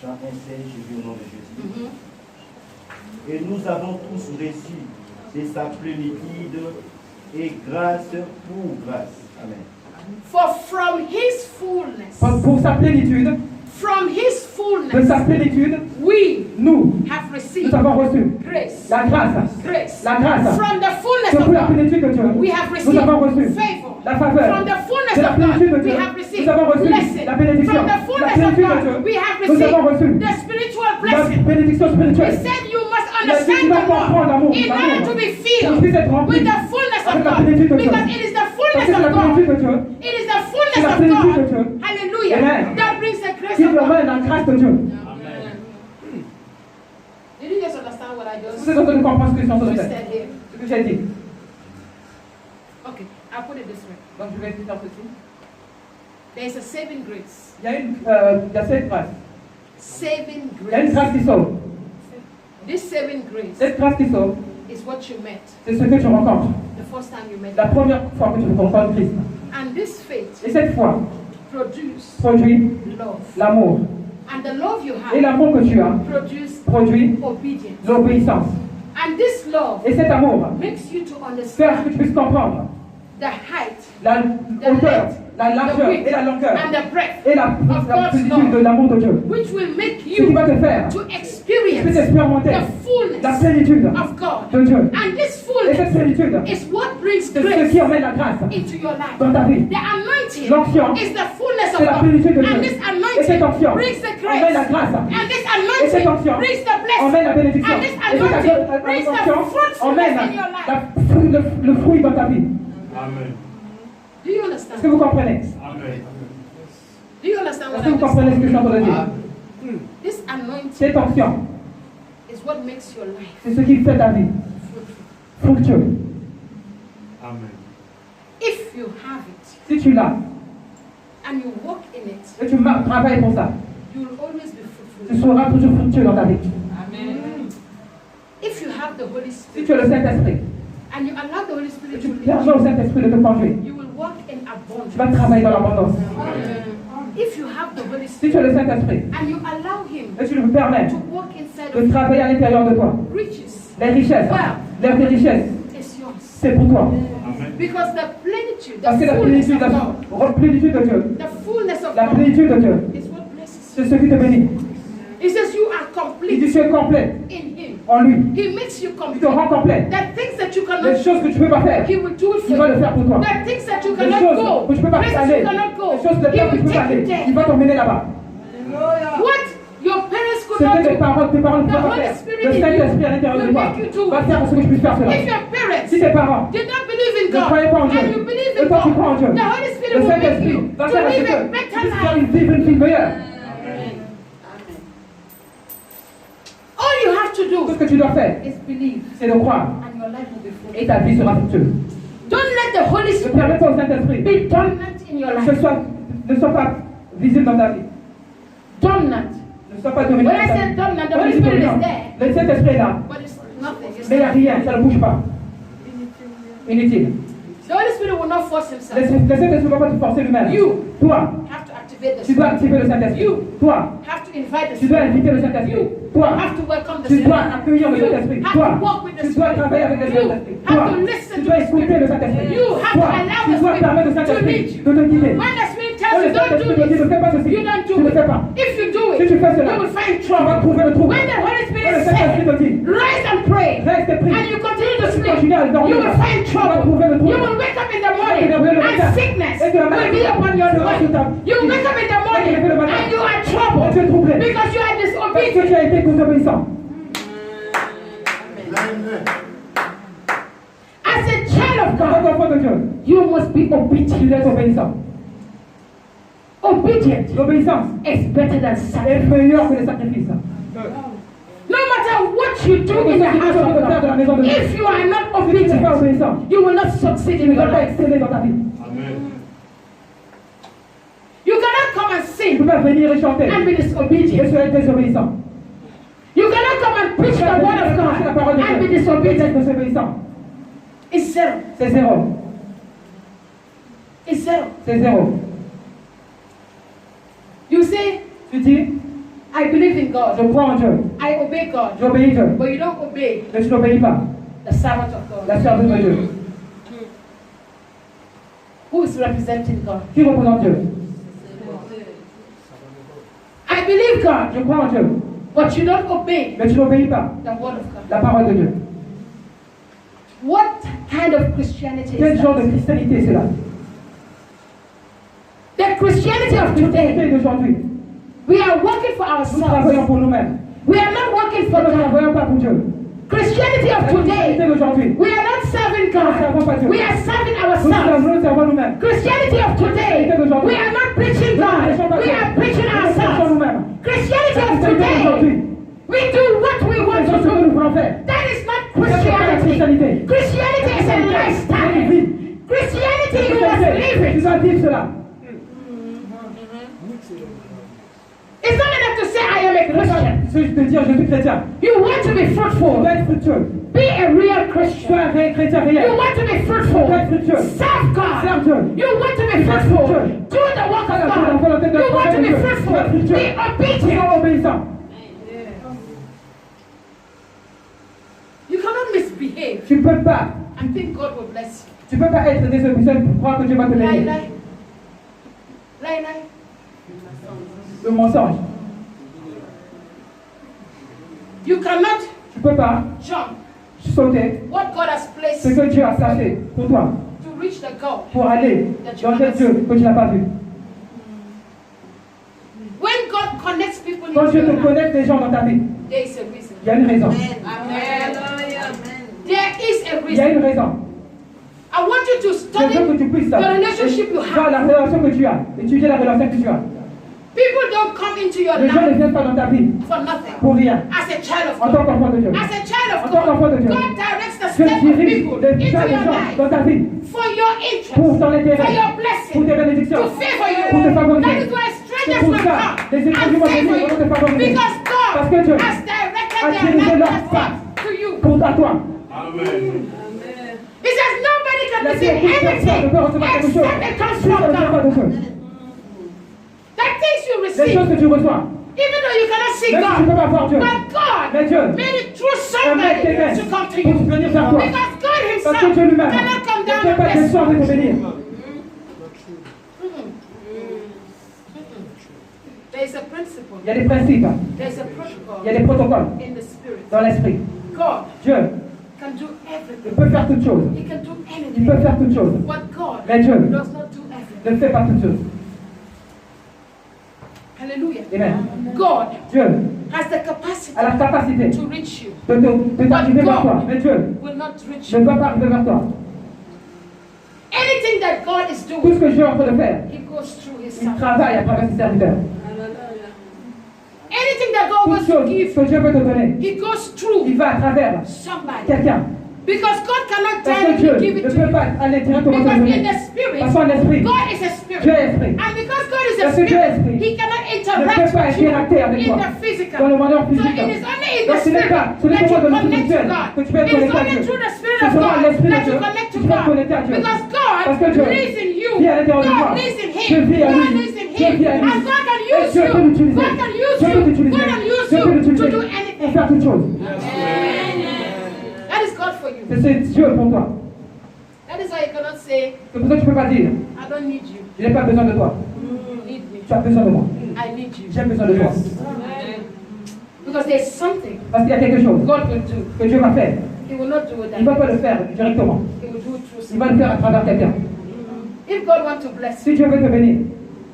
Jean 1,16, je vis au nom de Jésus. Et nous avons tous reçu de sa plénitude et grâce pour grâce. Amen. For from his fullness, Pour sa plénitude, from his de fullness, sa plénitude, we nous have received avons reçu grace. la grâce. Grace. La grâce. From the fullness Pour of la God, plénitude de Dieu, we have nous received avons reçu favor. la faveur. From the fullness De la of plénitude de God, we Dieu, have received nous avons reçu blessing. la bénédiction. From the La fullness of plénitude de God, Dieu, we have nous avons reçu received the spiritual la blessing. bénédiction He spirituelle. said you must Il a dit, tu understand dois the comprendre l'amour, Lord in order l'amour. to be Pour filled puisse être rempli with the fullness of avec la God. plénitude de Dieu. Because it is the Parce fullness que la of God. plénitude de Dieu It is the fullness C'est la of plénitude de God. Dieu. Hallelujah. Amen. That brings the grace qui of God. ramène la grâce de Dieu. Did you guys understand what I just Vous êtes en train de comprendre ce que je suis en train de faire. said here? Ce que j'ai dit. Okay, I'll put it this way. Donc je vais dire ceci. There is a saving grace. Il y a cette grâce. Saving Il y a une grace. grâce qui sauve. This saving grace Cette grâce qui sauve, is what you met c'est ce que tu rencontres. the first time you met La him. première fois que tu rencontres Christ. And this faith Et cette foi produce produit love. l'amour. And the love you Et have l'amour que tu as produce produit obedience. l'obéissance. And this love Et cet amour makes you to fait que understand tu puisses comprendre the height, la hauteur, la largeur et la longueur and the breadth et la of God's plénitude de love, l'amour de Dieu. which will make Ce qui you va te faire to tu peux experience expérimenter the la fullness plénitude of God. de Dieu. And this Et cette fullness plénitude, is what brings c'est ce grace qui emmène la grâce into your life. dans ta vie. The anointing L'onction, is the fullness of c'est la God. plénitude de Dieu. And this Et cette anointing onction brings the emmène la grace. grâce. And this Et cette onction anointing brings the emmène la blessing. bénédiction. And this Et cette anointing brings the onction emmène fruitfulness in your life. le fruit dans ta vie. Amen. Do you Est-ce que understand? vous comprenez? Amen. Do you understand Est-ce what que vous I'm comprenez ce saying? que je suis en train de dire? This anointing Cette onction, is what makes your life c'est ce qui fait ta vie fruitful. fructueuse. Amen. If you have it Si tu l'as and you walk in it, et tu travailles pour ça, you will always be tu fruitful. seras toujours fructueux dans ta vie. If you have the Holy Si tu as le Spirit Saint-Esprit and you allow the Holy et Spirit tu to lead permets au Saint-Esprit de te conduire, you will walk in tu vas abundance. travailler dans l'abondance. If you have the Holy Si Spirit tu as le Saint-Esprit and you allow Him et tu lui permets to walk inside de of travailler à l'intérieur de toi, you, riches les richesses, les richesses, is yours. c'est pour toi. Amen. Because the plenitude, Parce que the la fullness plénitude, of God, la plénitude de Dieu, the fullness of la God plénitude de Dieu, is what blesses c'est you. ce qui te bénit. He says you are Il dit complete tu es complet in Him. en lui. He makes you Il te complete. rend complet. The things that you Les cannot choses que tu ne peux pas faire, He will do it il for va you. le faire pour toi. The things that you Les cannot choses go, que tu ne peux pas places aller, you cannot go, les choses de He terre que tu will peux pas take you aller, there. il va t'emmener là-bas. What your parents could Ce not que tes do, parents ne the peuvent pas Holy faire, Spirit le in Saint-Esprit à you l'intérieur de will toi make you do. va faire pour ce que je puisse faire cela. If your parents Si tes parents did not believe in ne God croyaient pas en Dieu, and you believe et in toi tu crois en God, Dieu, the Holy Spirit le will make Saint-Esprit you va to faire à ce live a que better tu puisses life. vivre une vie meilleure. All you have to Tout ce do que tu dois faire, is believe c'est de croire and your life will be full. et ta vie sera fructueuse. Don't let the Holy Ne permets Spirit pas au Saint-Esprit be dominant in your que life. ne sois pas visible dans ta vie. Dominant. Ne sois pas dominant. When I dans ta say vie. dominant, the Quand Holy je dis Spirit dominant, is there, le Saint-Esprit est là, but it's nothing. It's mais il n'y a rien, ça ne bouge pas. Inutile. The Holy Spirit will not force Le Himself. Saint-Esprit ne va pas te forcer lui-même. You Toi, have to activate the tu dois Spirit. activer le Saint-Esprit. You Toi, have to invite the tu dois Spirit. inviter le Saint-Esprit. You Toi, have to welcome the tu dois Spirit. accueillir le You Saint-Esprit. have Toi, to walk with the tu dois Spirit. travailler avec le You Saint-Esprit. have Toi, to listen tu to dois the écouter Spirit. le Saint-Esprit. You have to Toi, allow tu the dois Spirit permettre au to Saint-Esprit lead you. de te guider. When the Spirit Quand tells le you don't Saint-Esprit do te dit ne this, fais pas ceci, you don't tu do ne le it. fais pas. If you do Si it, tu fais cela, you will find tu vas trouble. trouver le trouble. When the Holy Quand Spirit le Saint-Esprit te says, dit rise and pray, reste et prie, and you continue to tu sleep, continues à dormir, you will find tu vas trouble. trouver le trouble. You will wake up in the morning Tu vas te lever le matin. and sickness Et tu vas will be upon your tu vas body. sur ta- You will wake up in the morning Tu vas te lever le matin. and you are Et tu es troubled troublé. because you are Parce que disobedient. tu as été désobéissant. As a child of Quand God, tu es enfant de Dieu, you must be obedient. tu dois être obéissant. Obedient L'obéissance is better than est sacrifice. meilleure que les sacrifices. No matter what you do in the house of God, if you are not Si tu n'es pas obedient, obéissant, you will not succeed tu in ne your vas pas life. exceller dans ta vie. Amen. You cannot come and Tu ne peux sing pas venir et chanter and be et disobedient. sois désobéissant. You cannot come and preach the word of La parole God de and be Dieu et disobedient. être désobéissant. It's zero. C'est zéro. It's zero. C'est zéro. You say, Tu dis, I believe in je God. crois en Dieu, I obey God. j'obéis Dieu, But you don't obey mais tu n'obéis pas the servant of God. la servante de Dieu. Who is representing God? Qui représente Dieu? I believe God. Je crois en Dieu, But you don't obey mais tu n'obéis pas the word of God. la parole de Dieu. What kind of Christianity Quel is genre de that? christianité c'est là? The Christianity of today, Christianité d'aujourd'hui, we are working for nous travaillons ourselves. pour nous-mêmes. We are not working for Nous ne God. travaillons pas pour Dieu. Christianity La of christianité today, d'aujourd'hui, we are not serving nous ne servons God. pas Dieu. We are serving Nous ourselves. servons nous-mêmes. Christianity of today, we are not preaching God. We are preaching Nous servons ourselves. nous-mêmes. Christianity La of christianité today, d'aujourd'hui, we do what we want c'est ce to que nous do. voulons faire. That is not C'est pas la Christianity. christianité. Christianity is a C'est une lifestyle. vie. Christianity, you must Tu live it. dois vivre cela. It's not enough to say I am a Christian. Ce que je peux dire, je suis chrétien. You want to be Tu fruitful. dois être fructueux. Be a real Tu Christian. dois être un chrétien You réel. want to be Tu fruitful. dois être fructueux. Serve God. Serve Dieu. You want to be fruitful. Do the work of God. You want to be fruitful. Be obedient. Sois obéissant. You cannot misbehave Tu ne peux pas. and think God will bless you. Tu ne peux pas être désobéissant pour croire que Dieu va te Lie, bénir. lie. Le mensonge. You cannot Tu peux pas jump sauter what God has ce placed que Dieu a placé pour toi, to reach the goal. pour aller dans le Dieu que tu n'as pas vu. When God connects people Quand in Dieu your te life, connecte les gens dans ta vie, there is a reason. il y a une raison. There is a Il y a reason. une raison. I want you to Je study veux que tu puisses the relationship you voir la have. relation que tu as, étudier la relation que tu as. People don't come into your Les gens ne life viennent pas dans ta vie for nothing. pour rien. As a child of En tant God, qu'enfant de Dieu, as a child of En tant qu'enfant de God, Dieu, God directs the Dieu steps of dirige people les into pas des your gens life dans ta vie for your interest, pour ton for intérêt, your pour blessing, tes bénédictions, to favor you. pour te That favoriser. is why C'est strangers pour will ça, come les and étrangers vont favor venir you pour te favoriser. because Parce God que Dieu has directed a their dirigé life leur and path steps to you. pour à toi. Amen. He says nobody can La receive seule personne ne peut recevoir quelque chose anything except it comes si ça from ne vient pas God. de Dieu. The things you Les receive, choses que tu reçois, even though you cannot see même si tu ne peux God, pas voir Dieu, but God mais Dieu made it through a made somebody quelqu'un to come to pour you. venir vers toi. Because God Parce Himself que Dieu lui-même cannot come ne down peut and pas bless descendre et te bénir. There is a principle, Il y a des principes, there is a il y a protocol des protocoles in the spirit. dans l'esprit. God Dieu can do il everything. peut faire toutes choses. He can do Il anything. peut faire toutes choses. But God Mais Dieu does not do everything. ne fait pas toutes choses. Hallelujah. Amen. God Dieu has the capacity a la capacité to reach you, de t'arriver vers toi. Mais Dieu will not reach ne you. va pas arriver vers toi. Anything that God is Tout doing, ce que Dieu est en train de faire, He goes through His il Son. travaille à travers ses serviteurs. Anything that God Toute wants to chose give, que Dieu veut te donner, He goes il through va à travers somebody. quelqu'un. Because God cannot Parce que Dieu directly give ne it to peut you. pas aller directement te Because donner. in the spirit, Parce qu'en esprit, God is a Dieu spirit. est esprit. And because God is a Parce que Dieu est spirit, esprit, He cannot ne peut interact pas with you interacter avec in toi the physical. dans le monde So physique. it is only in Donc the ce n'est spirit pas, ce n'est that pas you dans le connect to spirituel God. que tu peux être It is connecté à only Dieu. through the spirit C'est of seulement God l'esprit de that Dieu you connect que to tu peux être God. connecté à Dieu. Because Parce que God Dieu lives in you. vit à l'intérieur de toi. God lives in Dieu Him. vit à God lui. lives in Dieu vit à Him. lui. And God can Et use Dieu you. peut l'utiliser. God can use Dieu peut you. l'utiliser. God can use Dieu peut you to l'utiliser do pour anything. faire toutes choses. That is God for you. C'est Dieu pour toi. That is why you cannot say, C'est pour ça que tu ne peux pas dire, I don't need you. je n'ai pas besoin de toi. You need me. Tu as besoin de moi. I need you. J'ai besoin de toi. Because there's something Parce qu'il y a quelque chose God will do. que Dieu va faire. He will not do it Il ne that va pas le faire directement. He will do it through Il someone. va le faire à travers quelqu'un. If God wants to bless you, Si Dieu veut te bénir,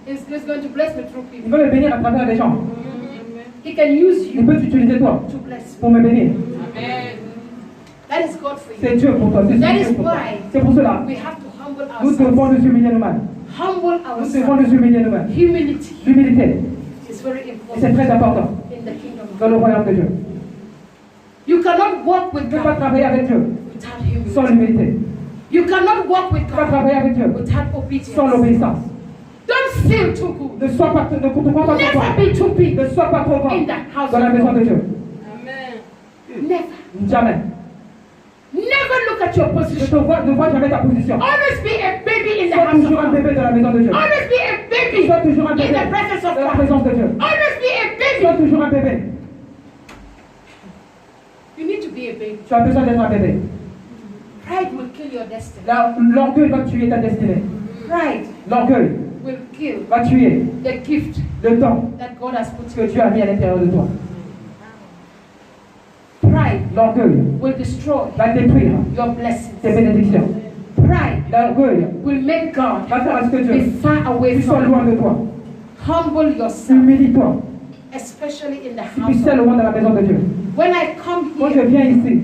He's going to bless me through il people. veut me bénir à travers les gens. He can use Il you peut t'utiliser toi to bless pour me bénir. me. That is God for you. C'est Dieu pour toi. C'est That Dieu is pour toi. why C'est pour cela. we have to humble Nous devons ourselves. nous humilier nous-mêmes. Humble Nous devons ourselves. nous humilier nous-mêmes. Humility L'humilité, is very et important c'est très important in the kingdom of dans le God. royaume de Dieu. You cannot walk with Tu ne peux pas God travailler avec Dieu without sans humility. l'humilité. You cannot walk with Tu ne peux pas God travailler avec Dieu without obedience. sans l'obéissance. Don't feel too good. Ne sois pas, ne te crois pas trop grand. Never be too big Ne sois pas trop grand in the house dans la of maison de God. Dieu. Never. Jamais. Never look at your position. Ne vois jamais ta position. Always be a baby in the Sois house of toujours un God. bébé dans la maison de Dieu. Always be a baby Sois toujours un in bébé the presence of dans la God. présence de Dieu. Always be a Sois baby. toujours un bébé. You need to be a baby. Tu as besoin d'être un bébé. Pride will kill your destiny. L'orgueil va tuer ta destinée. Pride L'orgueil will kill va tuer the gift le temps that God has put que in Dieu a mis à l'intérieur de toi. Pride L'orgueil will destroy va détruire your blessings. tes bénédictions. Pride L'orgueil will make God va faire à ce que be Dieu far away soit from loin you. de toi. Humble yourself, Humilie-toi. especially in the Si tu house sais of le monde dans la maison de Dieu. When I come Quand je here, viens ici,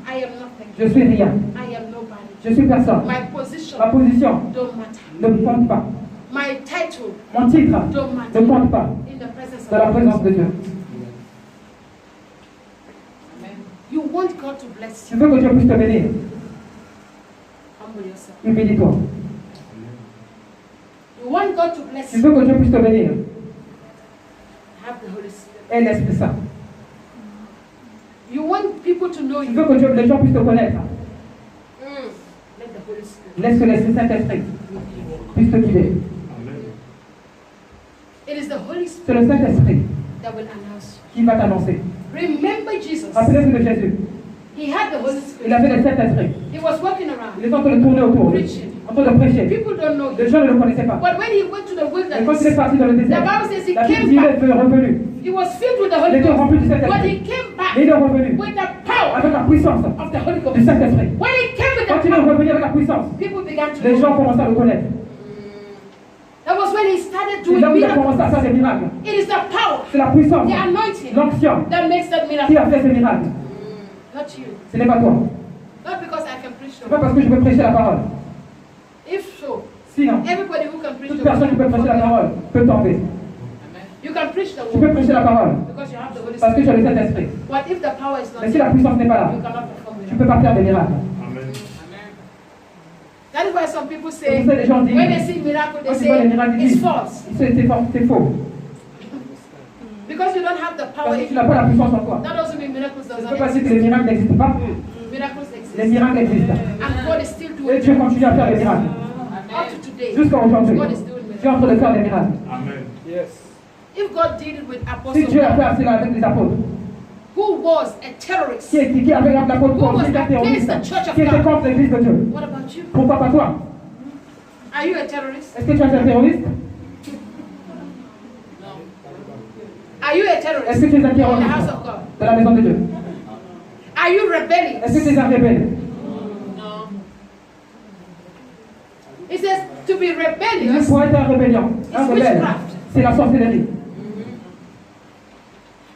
I am nothing. je suis rien. I am nobody. Je suis personne. My position Ma position don't matter. ne compte pas. My title Mon titre don't ne matter compte pas in the presence dans la of God. présence de Dieu. You want God to bless Tu you. veux que Dieu puisse te bénir. Humble yourself. Humilie-toi. You want God to bless Tu you. veux que Dieu puisse te bénir. Have the Holy Spirit. Et l'Esprit Saint. You want people to know Tu you. veux que les gens puissent te connaître. Let the Holy Spirit. Laisse que l'Esprit Saint-Esprit puisse te guider. It is the Holy Spirit C'est le Saint-Esprit that will announce qui va t'annoncer. you. Remember Jesus. Rappelez-vous de Jésus. He had the Holy Il Spirit. avait le Saint-Esprit. He was walking around Il est en train de tourner autour de lui. preaching. en train de prêcher. People don't know Les him. gens ne le connaissaient pas. But when he went to the Et quand il est wilderness, parti dans le the désert, Bible says he la Bible came dit qu'il back. est revenu. He was filled with the Il Holy était rempli du Ghost. But Saint-Esprit. he came Mais back il est revenu with the power avec la puissance of the Holy du Ghost. Saint-Esprit. When he came with Quand the il est power, revenu avec la puissance, people began to les know. gens commencent à le connaître. That was when he started C'est doing là où il a miracles. commencé à faire des miracles. It is the power, C'est la puissance, the anointing l'onction that makes that qui miracle. a fait ces miracles. Not you. Ce n'est pas toi. Not because I can preach Ce the n'est pas parce que je peux prêcher la parole. If so, Sinon, everybody who can preach toute the personne qui peut prêcher la parole peut tomber. you can preach the Tu peux word prêcher la parole because you have the Holy parce que tu as Spirit. le Saint-Esprit. But if the power is not Mais si la there, puissance n'est pas là, you cannot perform tu ne miracles. peux pas faire des miracles. Amen. That is why some people Et say vous savez, les gens disent, when they see miracle, they quand ils voient les say miracles, ils it's disent, false c'est faux. because you don't have the power. Parce que In tu n'as pas la puissance en toi. that doesn't mean miracles Ça ne doesn't veut pas dire que exist. les miracles n'existent pas. Miracles Les exist, miracles existent. and God is still Et doing Dieu it. continue à faire des miracles. Up to today, Jusqu'à aujourd'hui. God is doing Dieu est miracles. en train de faire des miracles. Amen. If God did it with Si Apostle Dieu a fait Paul, cela avec les apôtres, who was a terrorist, qui avait l'apôtre Paul, qui était terroriste, qui était contre l'église de Dieu, what about you? pourquoi pas toi? Are you a terrorist? Est-ce que tu es un terroriste? Are you a Est-ce terrorist que tu es un in the house terroriste of God? de la maison de Dieu? Are you rebellious? Est-ce que tu es un rebelle? No. It says to be Il dit rebellious pour être un rébellion, un is rebelle, witchcraft. c'est la sorcellerie.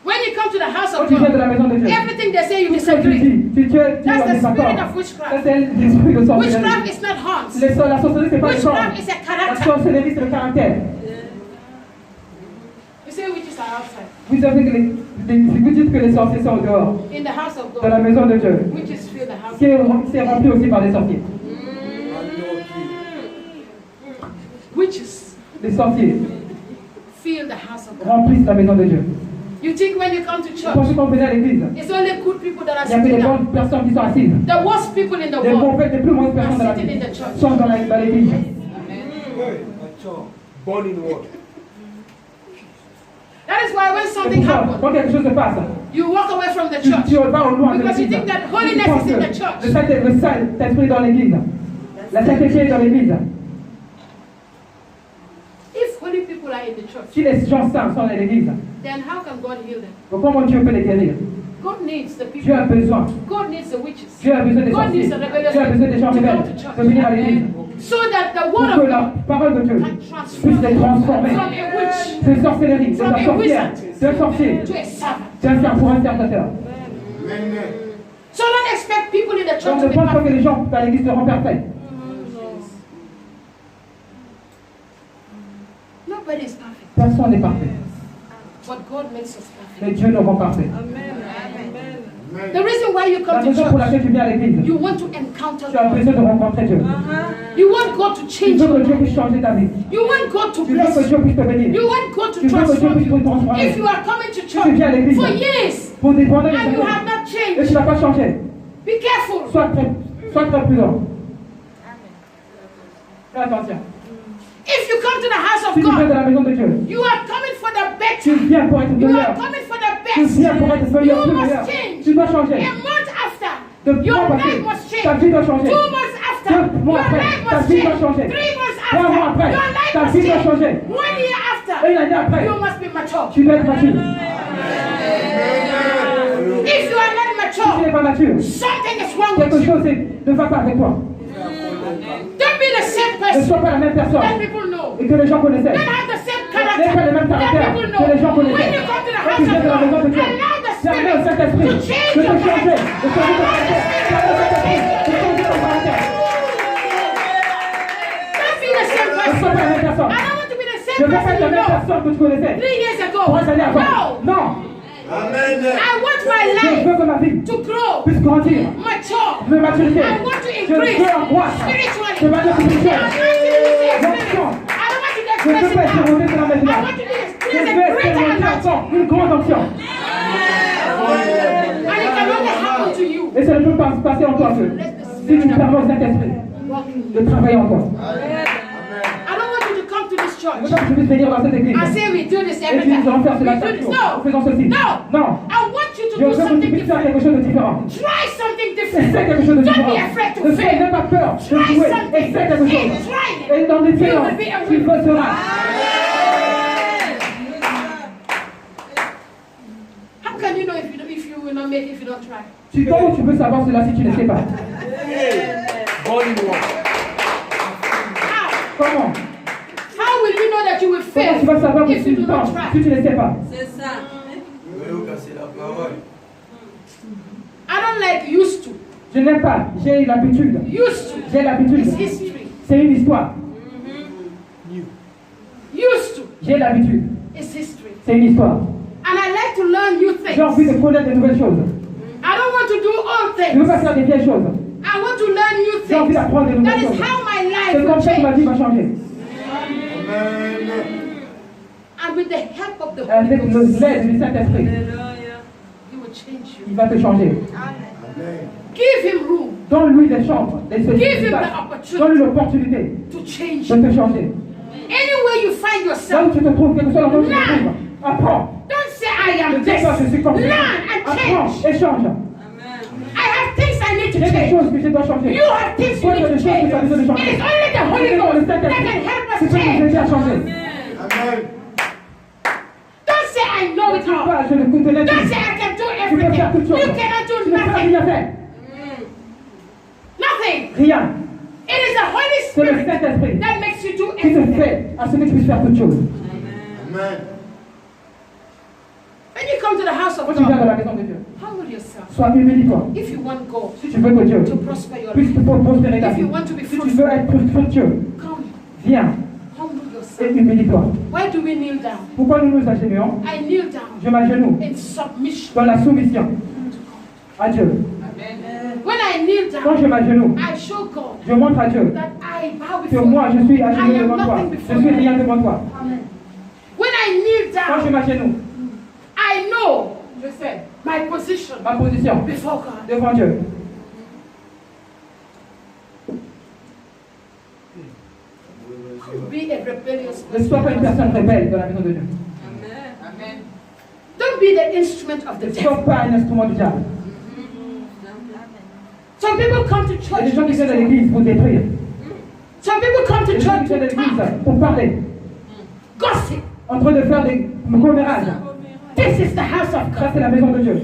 When you come to the house Quand of tu viens de God, la maison de Dieu, everything they say you tout ce que tu disagree. dis, tu es That's en the spirit désaccord. of Ça, witchcraft. c'est l'esprit de sorcellerie. Witchcraft is not haunts. La sorcellerie, c'est pas le corps. Witchcraft is a La character. sorcellerie, c'est le caractère. You say witches are outside. Vous savez que vous dites que les sorciers sont dehors, In the house of dans la God, maison de Dieu, witches fill the house. qui est rempli aussi par des sorciers. Witches Les sorciers fill the house of God. remplissent la maison de Dieu. You think when you come to Quand church, vous venez à l'église, it's only good people that are il y a que sitting des down. bonnes personnes qui sont assises. The worst people in the Les world mauvaises, les plus mauvaises personnes are de sitting in la the church. sont dans l'église. That is why when C'est something pour ça, happens, quand quelque chose se passe, you walk away from the tu church. vas au loin de Because you l'église. think that Tu holiness penses is in the que church. le Saint-Esprit est dans l'église. La sainteté est dans l'église. If holy people are in the church, Si les gens saints sont dans l'église, then how can God heal them? donc comment Dieu peut les guérir? God needs the Dieu a people. besoin. God needs the witches. Dieu a besoin des God sorciers. needs the rebellious Dieu a besoin des gens to rebelles come to church. de venir à l'église. So that the Pour word que of la God parole de Dieu can puisse transform les transformer from a witch de sorcellerie, de From la a sorcière, wizard. d'un sorcier, to a servant. d'un pour un serviteur. So don't expect people in the Donc church ne to be pense pas que perfect. les gens à l'église seront parfaits. Nobody is perfect. Personne n'est parfait. But God makes us perfect. Mais Dieu nous rend parfaits. The reason why you La come to raison pour church, laquelle tu viens à l'église, you want to encounter tu as God. besoin de rencontrer Dieu. You want God to Tu change veux your que Dieu life. puisse changer ta vie. You want God to Tu veux bless que you. Dieu puisse te bénir. You want God to Tu veux que Dieu transform puisse te you. transformer. If you are coming to Tu viens à church l'église for years pour dépendre des and you années have not et tu changed, n'as pas changé, be careful. sois très prudent. Fais attention. If you come to the house Si of tu viens de God, la maison de Dieu, you are coming for the tu better. viens pour être You are meilleur. coming for the Tu best. viens pour être meilleur, You plus must meilleur. change. Tu dois changer. A month after, De your mois life passé, must ta change. vie doit changer. 2 months after, 2 mois your après, life ta must vie doit change. changer. 3 months 3 mois after, après, your life ta must vie doit change. changer. 1 year Et after, une année après, you must be mature. tu dois être mature. If you are not Si tu n'es mature, pas mature, something is wrong quelque with you. chose ne va pas avec toi. Don't be the same Ne person sois pas la même personne that people know. et que les gens connaissaient. Don't have the same N'aie pas character le même that caractère people que les gens know. connaissaient. When you come to the Quand house tu viens of de la maison de God, Dieu, allow the permets au Spirit Saint-Esprit to de change te your changer, life. de changer ton caractère. Permets au Saint-Esprit de changer ton caractère. Don't be the same Ne sois pas la même person. personne. I don't want to be the Je same ne veux pas être person la you même know. personne que tu connaissais. 3 years ago. 3 années avant. No. Non. I want my Je life veux que ma vie to grow, puisse grandir, mature. me maturité. I want to Je increase veux en croître. spiritually. Je veux être The spirituel. anointing is the Spirit. L'onction. I don't want to Je ne veux express pas it être now. monté sur la I maison. want to Je experience veux a greater expérimenter anointing. encore une grande onction. And it can only happen to you. Et ça ne peut pas se passer en toi seul. Si tu permets au Saint-Esprit de travailler en toi. I don't want you to come to this Je veux church pas que tu puisses venir dans cette église. and say we do this Et every tu time. nous allons faire cela We do chaque this. jour. No. Faisons ceci. No. Non. I want you to do veux que tu something puisses faire different. quelque chose de différent. Try something Essaie different. quelque chose de Don't différent. be afraid to Ne sois fail. pas peur de Try jouer. something. Essaie quelque In chose. trying Et it, dans you l'excellence, will be a tu winner. seras. How can you know if you will not make it if you don't try? Comment tu peux savoir cela si tu ne sais pas? How? Comment? How will you know that you will Comment tu vas savoir fail que if tu you do tentes not si try? tu ne sais pas? I don't like used to. Je n'aime pas. J'ai l'habitude. Used to. J'ai l'habitude. It's history. C'est une histoire. Used to. J'ai l'habitude. It's history. C'est une histoire. And I like to learn new J'ai envie things. de connaître de nouvelles choses. I don't want to do old Je ne veux pas things. faire des vieilles choses. I want to learn new J'ai envie things. d'apprendre de That nouvelles is choses. how my life C'est will comme ça que ma vie change. va changer. And with the help of the Holy Avec Ghost, l'aide du Saint-Esprit, He will change you. il va te changer. Give Him room Donne-lui des chambres, des Give him espaces. the opportunity. Donne-lui l'opportunité to change de you. te changer. Anywhere you find Là où yourself, tu te trouves, quel que soit l'endroit où tu te Learn. trouves, apprends. don't say I Ne am dis pas je suis this. comme ça. Learn and Apprends change. et change. I have things I need to Il y a des change. choses que je dois changer. You have things you Toi, tu need as to des choses que change. tu as besoin de It changer. is only the Holy C'est le Ghost that Saint-Esprit can help qui us peut nous change. aider à changer. Don't say I know it all. Pas, je ne connais Don't tout. say I can do Tu peux faire toutes everything. choses. You cannot Tu do ne peux nothing. rien faire. Nothing. Rien. It is the Holy C'est le Spirit Saint-Esprit that makes you do qui te everything. fait à ce que tu puisses faire toutes choses. When you come to the house Quand of tu viens dans la God, maison de Dieu, humble yourself. sois humilie-toi. If you want God Si tu veux que Dieu to prosper your puisse life, te prospérer ta if vie, you want to be si tu fruitful, veux être fructueux, come, viens humble et yourself. humilie-toi. Why do we kneel down? Pourquoi nous nous agenouillons? I kneel down Je m'agenouille in submission dans la soumission à Dieu. When I kneel Quand down, je m'agenouille, I show God je montre à Dieu that I bow que before moi you. je suis I agenouillé am devant toi. nothing Je before suis you. rien devant toi. When I kneel Quand je down, m'agenouille, I know, je sais, my position ma position before God. devant Dieu. Be a rebellious Ne sois pas une person. personne rebelle dans la maison de Dieu. Don't be the instrument of the Ne devil. sois pas un instrument du diable. Some people come to Il y a church des gens to qui viennent à destroy. l'église pour détruire. Some people come to Il y a des gens church qui viennent à to l'église talk, pour parler, gossip. en train de faire des commérages. This is the house of Ça, God. c'est la maison de Dieu.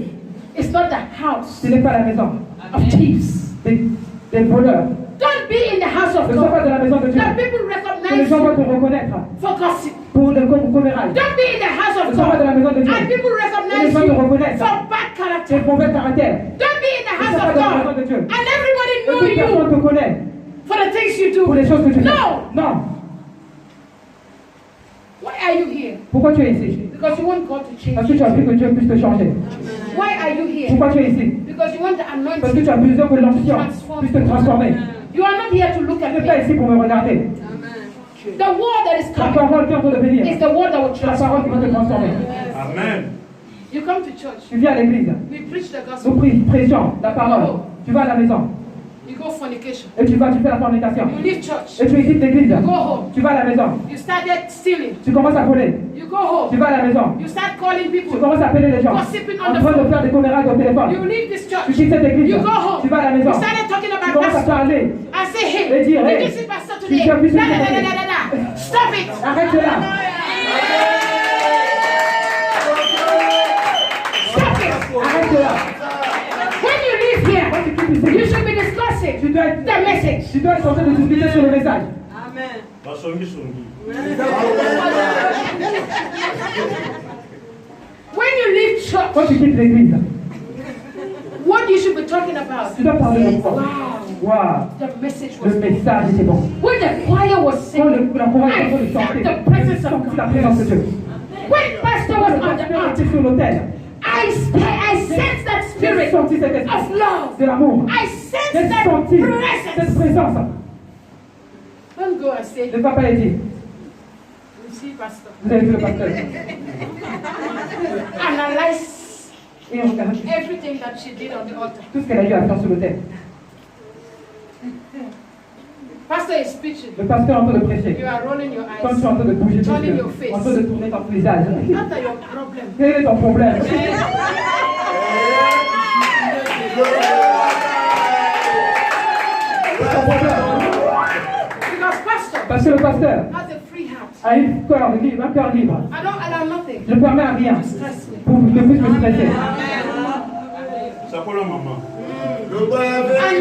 It's not the house Ce n'est pas la maison of thieves. des voleurs. Don't be in the house of Ne sois pas God. dans la maison de Dieu. That people Que les recognize gens vont you te reconnaître for gossip. pour le commérage. Don't be in the house Ne of sois pas dans God. la maison de Dieu. And people Que les recognize gens te you reconnaissent for bad character. tes mauvais caractères. Don't be in the Ne house sois pas of dans la maison God. de Dieu. And everybody Et know toute personne you te connaît for the things you pour do. les choses que tu fais. No. Non. Why are you here? Pourquoi tu es ici? Because you want God to change Parce que you. tu as envie que Dieu puisse te changer. Why are you here? Pourquoi tu es ici? Because you want the Parce que anointing. tu as besoin que l'onction puisse te transformer. You are not here to look Tu at n'es pas me. ici pour me regarder. The word that is La coming parole qui est en train de venir, is the word that will c'est la parole qui transform. va te transformer. Amen. You come to church. Tu viens à l'église, We preach the nous gospel. prêchons la parole. Tu vas à la maison You go fornication. et tu fais la fornication. You leave church. Et tu quittes l'église. You go home. Tu vas à la maison. You started stealing. Tu commences à voler. You go home. Tu vas à la maison. You start calling Tu people. commences à appeler les gens. Gossiping En on the train de phone. faire des commérages au téléphone. You leave this Tu church. quittes cette église. You go home. Tu vas à la maison. You started talking Tu about commences à pastor. parler. I say, hey, Et dire, did hey, you see pastor tu today? as vu ce Da, da, da, matin. da, da, da. Stop it. Arrête cela. Stop it. Arrête cela. When you leave here, Quand tu quittes ici, you should be discussing tu dois être the message. Tu dois être en train de discuter sur le message. Basongi songi. When you leave church, Quand tu quittes l'église, what you should be talking about? tu dois parler de quoi? Wow, Waouh, the message le was good. message était bon. When the choir was Quand singing, la chorale I est en train de felt chanter, the presence j'ai of senti la God. présence de Dieu. When pastor Quand was le on the pasteur altar, était sur l'autel, I sensed that j'ai spirit senti cet esprit of love. de l'amour. I J'ai sensed that senti presence. cette présence. Don't go and say, Ne va pas aider. you see, pastor. Vous avez vu le pasteur. Analyze Et on regarde everything that she did on the altar. tout ce qu'elle a eu à faire sur l'autel. Pastor is speaking. Le pasteur est en train de prêcher. You are rolling your Quand tu eyes. es en train de bouger tes Turning yeux, your face. en train de tourner ton visage. What are your problems? Quel est ton problème? Parce que le pasteur has a free heart. a un cœur libre. I don't allow nothing Je ne permets à rien to stress me. pour que je puisse me stresser. Ça pour la maman. And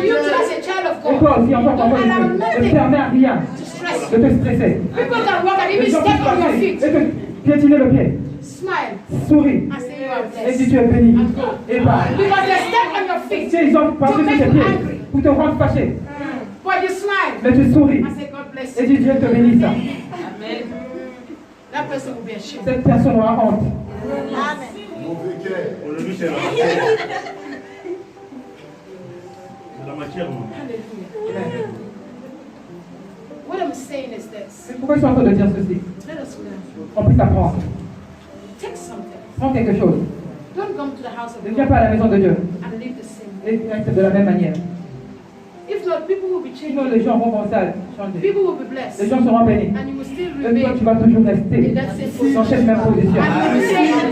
you too, as a child of Et God, toi aussi, encore don't comme allow moi, ne nothing permets à rien to stress de you. te stresser. People can walk and Les even gens step puissent on your passer feet. et te piétiner le pied. Smile Souris and say you are et dis blessed. tu es béni. Et pars. Because they step on your feet, Si ils ont passé sur tes pieds pour te rendre fâché, but you smile mais tu souris and say God bless et you. dis Dieu te bénisse. That person will be ashamed. Cette personne aura honte. Aujourd'hui, c'est la matière. C'est la matière, maman. Hallelujah. What I'm saying is this. Pourquoi je suis en train de dire ceci? Let us learn. On puisse apprendre. Take something. Prends quelque chose. Don't come to the house Ne of viens God pas à la maison de Dieu and live the same way. et reste de la même manière. If not, people will be Sinon, changing. les gens vont commencer à changer. People will be Les blessed. gens seront bénis. And you will still Et toi, remain tu vas toujours rester in that same position. dans cette même position.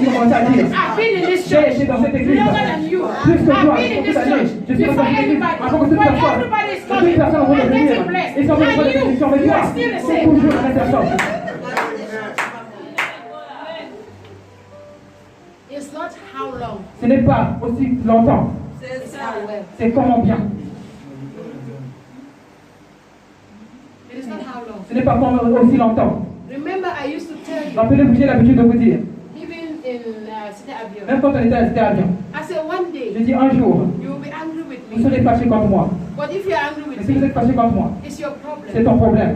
Tu commences à dire, I've been in this j'ai church été dans cette église longer than you. plus que toi, I've been in beaucoup this d'années. church Je suis dans before cette église everybody. avant que toute But personne. everybody is Et toute coming personne vont and devenir. getting blessed. Ils sont en train de And bénédiction, mais you toi, are still the c'est same. toujours la même personne. It's not how long, Ce n'est pas aussi longtemps, it's how well. c'est comment bien. It is not how long. Ce n'est pas comment aussi longtemps. Remember, I used to tell you, Rappelez-vous, j'ai l'habitude de vous dire, even in Cité Avion, même quand on était à Cité Avion, I said one day je dis un jour, you will be angry with vous me. serez fâché contre moi. But if you're angry Et with si vous me, êtes fâché contre moi, it's your c'est problem. ton problème.